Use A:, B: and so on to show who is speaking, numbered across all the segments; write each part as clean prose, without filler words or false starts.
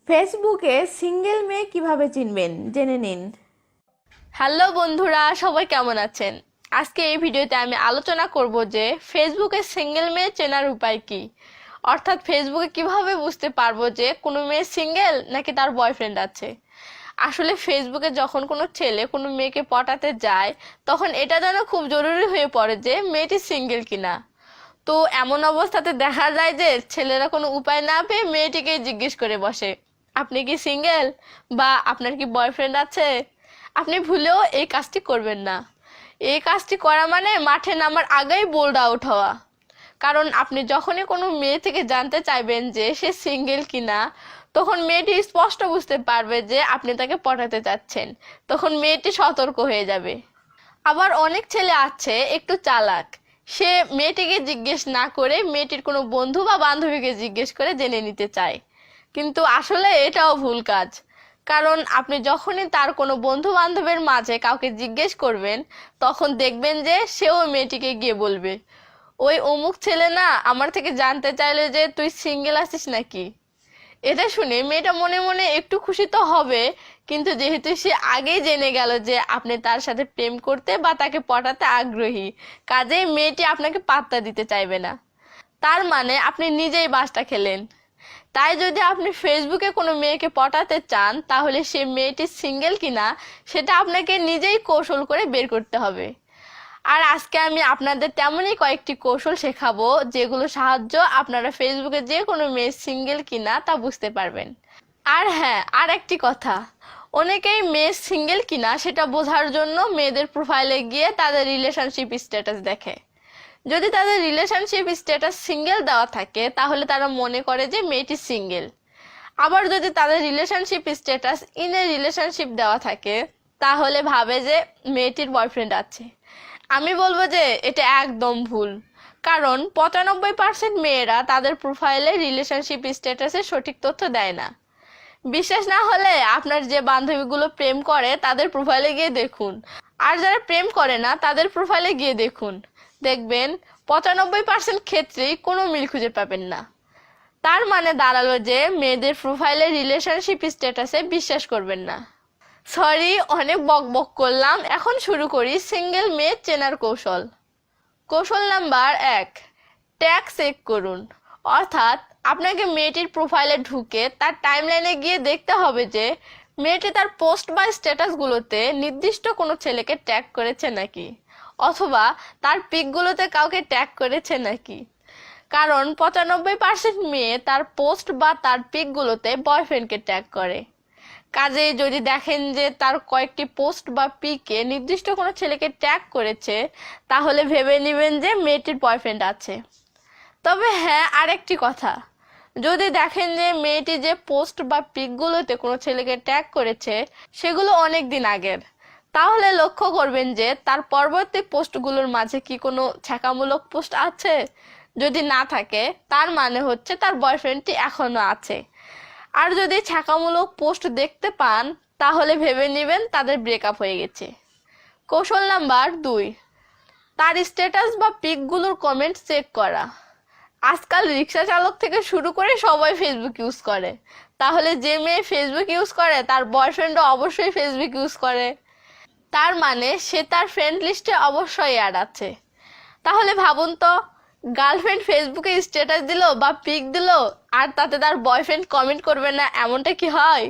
A: ফেসবুকে সিঙ্গেল মেয়ে কিভাবে চিনবেন জেনে নিন।
B: হ্যালো বন্ধুরা, সবাই কেমন আছেন? আজকে এই ভিডিওতে আমি আলোচনা করব যে ফেসবুকে সিঙ্গেল মেয়ে চেনার উপায় কি, অর্থাৎ ফেসবুকে কিভাবে বুঝতে পারবো যে কোনো মেয়ে সিঙ্গেল নাকি তার বয়ফ্রেন্ড আছে। আসলে ফেসবুকে যখন কোনো ছেলে কোনো মেয়েকে পটাতে যায় তখন এটা যেন খুব জরুরি হয়ে পড়ে যে মেয়েটি সিঙ্গেল কিনা। তো এমন অবস্থাতে দেখা যায় যে ছেলেরা কোনো উপায় না পেয়ে মেয়েটিকে জিজ্ঞেস করে বসে, আপনি কি সিঙ্গেল বা আপনার কি বয়ফ্রেন্ড আছে। আপনি ভুলেও এই কাজটি করবেন না। এই কাজটি করা মানে মাঠে নামার আগেই বোল্ড আউট হওয়া। কারণ আপনি যখনই কোনো মেয়ে থেকে জানতে চাইবেন যে সে সিঙ্গেল কিনা, তখন মেয়েটি স্পষ্ট বুঝতে পারবে যে আপনি তাকে পটাতে চাচ্ছেন। তখন মেয়েটি সতর্ক হয়ে যাবে। আবার অনেক ছেলে আছে একটু চালাক, সে মেয়েটিকে জিজ্ঞেস না করে মেয়েটির কোনো বন্ধু বা বান্ধবীকে জিজ্ঞেস করে জেনে নিতে চায়। কিন্তু আসলে এটাও ভুল কাজ। কারণ আপনি যখনই তার কোনো বন্ধু বান্ধবের মাঝে কাউকে জিজ্ঞেস করবেন, তখন দেখবেন যে সেও মেয়েটিকে গিয়ে বলবে, ওই অমুক ছেলে না আমার থেকে জানতে চাইলে যে তুই সিঙ্গেল আছিস নাকি। এটা শুনে মেয়েটা মনে মনে একটু খুশি তো হবে, কিন্তু যেহেতু সে আগেই জেনে গেল যে আপনি তার সাথে প্রেম করতে বা তাকে পটাতে আগ্রহী, কাজেই মেয়েটি আপনাকে পাত্তা দিতে চাইবে না। তার মানে আপনি নিজেই বাসটা খেলেন। তাই যদি আপনি ফেসবুকে কোনো মেয়েকে পটাতে চান, তাহলে সে মেয়েটি সিঙ্গেল কিনা সেটা আপনাকে নিজেই কৌশল করে বের করতে হবে। আর আজকে আমি আপনাদের তেমনই কয়েকটি কৌশল শেখাবো যেগুলো সাহায্য আপনারা ফেসবুকে যে কোনো মেয়ে সিঙ্গেল কিনা তা বুঝতে পারবেন। আর হ্যাঁ, আর একটি কথা, অনেকেই মেয়ে সিঙ্গেল কিনা সেটা বোঝার জন্য মেয়েদের প্রোফাইলে গিয়ে তাদের রিলেশনশিপ স্ট্যাটাস দেখে। যদি তাদের রিলেশনশিপ স্ট্যাটাস সিঙ্গেল দেওয়া থাকে তাহলে তারা মনে করে যে মেয়েটি সিঙ্গেল। আবার যদি তাদের relationship status in a relationship দেওয়া থাকে তাহলে ভাবে যে মেয়েটির বয়ফ্রেন্ড আছে। আমি বলবো যে এটা একদম ভুল। কারণ 95% মেয়েরা তাদের প্রোফাইলে রিলেশনশিপ স্ট্যাটাসে সঠিক তথ্য দেয় না। বিশ্বাস না হলে আপনার যে বান্ধবীগুলো প্রেম করে তাদের প্রোফাইলে গিয়ে দেখুন, আর যারা প্রেম করে না তাদের প্রোফাইলে গিয়ে দেখুন। দেখবেন 95% ক্ষেত্রেই কোনো মিল খুঁজে পাবেন না। তার মানে দাঁড়ালো যে মেয়েদের প্রোফাইলে রিলেশনশিপ স্ট্যাটাসে বিশ্বাস করবেন না। সরি, অনেক বক বক করলাম। এখন শুরু করি সিঙ্গেল মেয়ে চেনার কৌশল। কৌশল নাম্বার 1, ট্যাগ চেক করুন। অর্থাৎ আপনাকে মেয়েটির প্রোফাইলে ঢুকে তার টাইমলাইনে গিয়ে দেখতে হবে যে মেয়েটি তার পোস্ট বা স্ট্যাটাসগুলোতে নির্দিষ্ট কোনো ছেলেকে ট্যাগ করেছে নাকি, অথবা তার পিকগুলোতে কাউকে ট্যাগ করেছে নাকি। কারণ 95% মেয়ে তার পোস্ট বা তার পিকগুলোতে বয়ফ্রেন্ডকে ট্যাগ করে। কাজেই যদি দেখেন যে তার কয়েকটি পোস্ট বা পিকে নির্দিষ্ট কোনো ছেলেকে ট্যাগ করেছে, তাহলে ভেবে নেবেন যে মেয়েটির বয়ফ্রেন্ড আছে। তবে হ্যাঁ, আরেকটি কথা, যদি দেখেন যে মেয়েটি যে পোস্ট বা পিকগুলোতে কোনো ছেলেকে ট্যাগ করেছে সেগুলো অনেক দিন আগের, তাহলে লক্ষ্য করবেন যে তার পরবর্তী পোস্টগুলোর মাঝে কি কোনো ছ্যাঁকামূলক পোস্ট আছে। যদি না থাকে তার মানে হচ্ছে তার বয়ফ্রেন্ডটি এখনো আছে। আর যদি ছ্যাঁকামূলক পোস্ট দেখতে পান তাহলে ভেবে নেবেন তাদের ব্রেকআপ হয়ে গেছে। কৌশল নাম্বার 2, তার স্ট্যাটাস বা পিকগুলোর কমেন্ট চেক করা। আজকাল রিক্সা চালক থেকে শুরু করে সবাই ফেসবুক ইউজ করে, তাহলে যে মেয়ে ফেসবুক ইউজ করে তার বয়ফ্রেন্ডও অবশ্যই ফেসবুক ইউজ করে। তার মানে সে তার ফ্রেন্ড লিস্টে অবশ্যই অ্যাড আছে। তাহলে ভাবুন তো, গার্লফ্রেন্ড ফেসবুকে স্ট্যাটাস দিল বা পিক দিল আর তাতে তার বয়ফ্রেন্ড কমেন্ট করবে না, এমনটা কি হয়?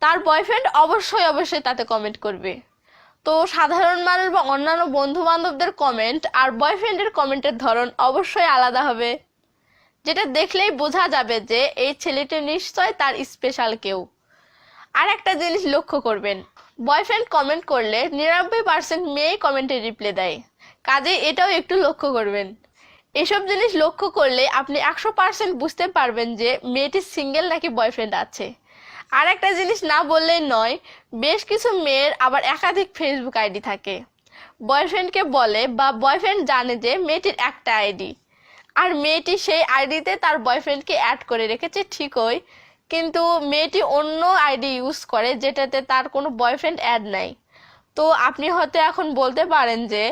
B: তার বয়ফ্রেন্ড অবশ্যই অবশ্যই তাতে কমেন্ট করবে। তো সাধারণ মানুষ বা অন্যান্য বন্ধু বান্ধবদের কমেন্ট আর বয়ফ্রেন্ডের কমেন্টের ধরন অবশ্যই আলাদা হবে, যেটা দেখলেই বোঝা যাবে যে এই ছেলেটি নিশ্চয় তার স্পেশাল কেউ। আর একটা জিনিস লক্ষ্য করবেন, বয়ফ্রেন্ড কমেন্ট করলে 99% মেয়ে কমেন্টে রিপ্লাই দেয়, কাজে এটাও একটু লক্ষ্য করবেন। এসব জিনিস লক্ষ্য করলে আপনি 100% বুঝতে পারবেন যে মেয়েটি সিঙ্গেল নাকি বয়ফ্রেন্ড আছে। আর একটা জিনিস না বললেই নয়, বেশ কিছু মেয়ের আবার একাধিক ফেসবুক আইডি থাকে। বয়ফ্রেন্ডকে বলে বা বয়ফ্রেন্ড জানে যে মেয়েটির একটা আইডি, আর মেয়েটি সেই আইডিতে তার বয়ফ্রেন্ডকে অ্যাড করে রেখেছে ঠিকই, কিন্তু মেয়েটি অন্য আইডি ইউজ করে যেটাতে তার কোনো বয়ফ্রেন্ড অ্যাড নাই। তো আপনি হয়তো এখন বলতে পারেন যে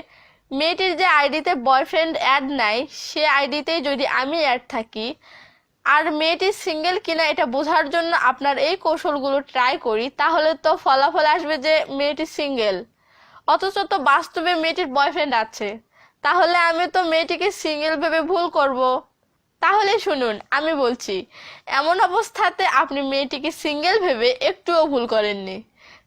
B: মেয়েটির যে আইডিতে বয়ফ্রেন্ড অ্যাড নাই সে আইডিতেই যদি আমি অ্যাড থাকি, আর মেয়েটি সিঙ্গেল কিনা এটা বোঝার জন্য আপনার এই কৌশলগুলো ট্রাই করি, তাহলে তো ফলাফল আসবে যে মেয়েটি সিঙ্গেল, অথচ তো বাস্তবে মেয়েটির বয়ফ্রেন্ড আছে। তাহলে আমি তো মেয়েটিকে সিঙ্গেল ভেবে ভুল করব। তাহলে শুনুন, আমি বলছি, এমন অবস্থাতে আপনি মেয়েটিকে সিঙ্গেল ভেবে একটুও ভুল করেননি,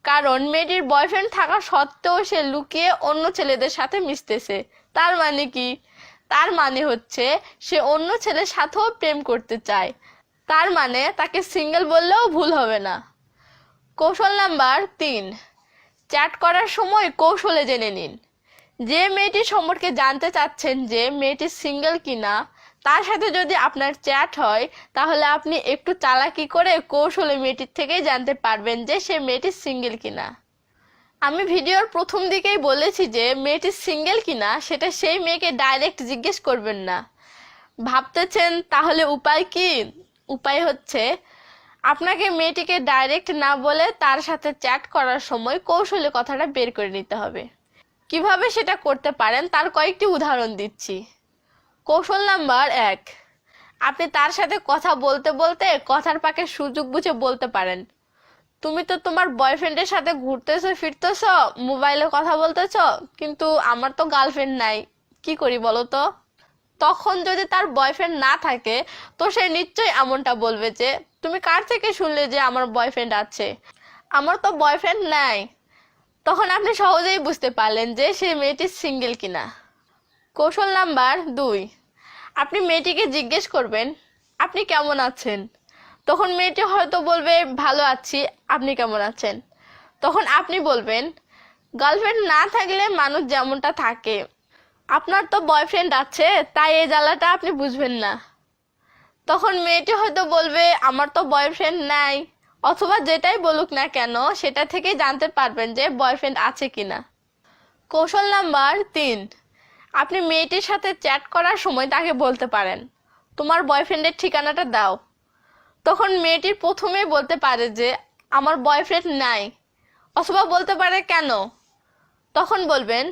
B: কারণ মেয়েটির বয়ফ্রেন্ড থাকা সত্ত্বেও সে লুকিয়ে অন্য ছেলেদের সাথে মিশতেছে। তার মানে কি? তার মানে হচ্ছে সে অন্য ছেলের সাথেও প্রেম করতে চায়। তার মানে তাকে সিঙ্গেল বললেও ভুল হবে না। কৌশল নাম্বার 3, চ্যাট করার সময় কৌশলে জেনে নিন। যে মেয়েটি সম্পর্কে জানতে চাচ্ছেন যে মেয়েটি সিঙ্গেল কিনা, তার সাথে যদি আপনার চ্যাট হয়, তাহলে আপনি একটু চালাকি করে কৌশলে মেয়েটির থেকেই জানতে পারবেন যে সে মেয়েটি সিঙ্গেল কিনা। আমি ভিডিওর প্রথম দিকেই বলেছি যে মেয়েটি সিঙ্গেল কিনা সেটা সেই মেয়েকে ডাইরেক্ট জিজ্ঞেস করবেন না। ভাবতেছেন তাহলে উপায় কি? উপায় হচ্ছে আপনাকে মেয়েটিকে ডাইরেক্ট না বলে তার সাথে চ্যাট করার সময় কৌশলে কথাটা বের করে নিতে হবে। কিভাবে সেটা করতে পারেন তার কয়েকটি উদাহরণ দিচ্ছি। কৌশল নাম্বার 1, আপনি তার সাথে কথা বলতে বলতে কথার ফাঁকে সুযোগ বুঝে বলতে পারেন, তুমি তো তোমার বয়ফ্রেন্ডের সাথে ঘুরতেছো ফিরতেছো, মোবাইলে কথা বলতেছো, কিন্তু আমার তো গার্লফ্রেন্ড নাই, কি করি বলো তো? তখন যদি তার বয়ফ্রেন্ড না থাকে, তো সে নিশ্চয়ই এমনটা বলবে যে তুমি কার থেকে শুনলে যে আমার বয়ফ্রেন্ড আছে, আমার তো বয়ফ্রেন্ড নাই। তখন আপনি সহজেই বুঝতে পারলেন যে সে মেয়েটি সিঙ্গেল কিনা। কৌশল নাম্বার 2, আপনি মেয়েটিকে জিজ্ঞেস করবেন আপনি কেমন আছেন। তখন মেয়েটি হয়তো বলবে ভালো আছি, আপনি কেমন আছেন? তখন আপনি বলবেন গার্লফ্রেন্ড না থাকলে মানুষ যেমনটা থাকে, আপনার তো বয়ফ্রেন্ড আছে, তাই এই জ্বালাটা আপনি বুঝবেন না। তখন মেয়েটি হয়তো বলবে আমার তো বয়ফ্রেন্ড নাই, অথবা যেটাই বলুক না কেন সেটা থেকে জানতে পারবেন যে বয়ফ্রেন্ড আছে কিনা। কৌশল নাম্বার 3, আপনি মেয়েটির সাথে চ্যাট করার সময় তাকে বলতে পারেন তোমার বয়ফ্রেন্ডের ঠিকানাটা দাও। তখন মেয়েটির প্রথমেই বলতে পারে যে আমার বয়ফ্রেন্ড নাই, অথবা বলতে পারে কেন। তখন বলবেন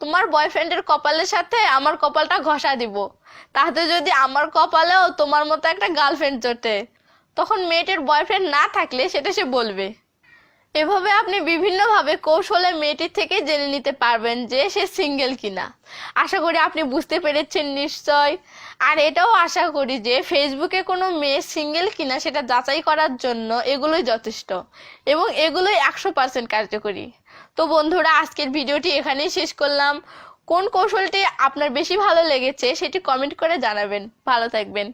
B: তোমার বয়ফ্রেন্ডের কপালের সাথে আমার কপালটা ঘষা দিব, তাতে যদি আমার কপালেও তোমার মতো একটা গার্লফ্রেন্ড জোটে। তখন মেয়েটির বয়ফ্রেন্ড না থাকলে সেটা সে বলবে। এভাবে আপনি বিভিন্নভাবে কৌশলে মেয়েটির থেকে জেনে নিতে পারবেন যে সে সিঙ্গেল কিনা। আশা করি আপনি বুঝতে পেরেছেন নিশ্চয়। আর এটাও আশা করি যে ফেসবুকে কোনো মেয়ে সিঙ্গেল কিনা সেটা যাচাই করার জন্য এগুলোই যথেষ্ট, এবং এগুলোই 100% কার্যকরী। তো বন্ধুরা, আজকের ভিডিওটি এখানেই শেষ করলাম। কোন কৌশলটি আপনার বেশি ভালো লেগেছে সেটি কমেন্ট করে জানাবেন। ভালো থাকবেন।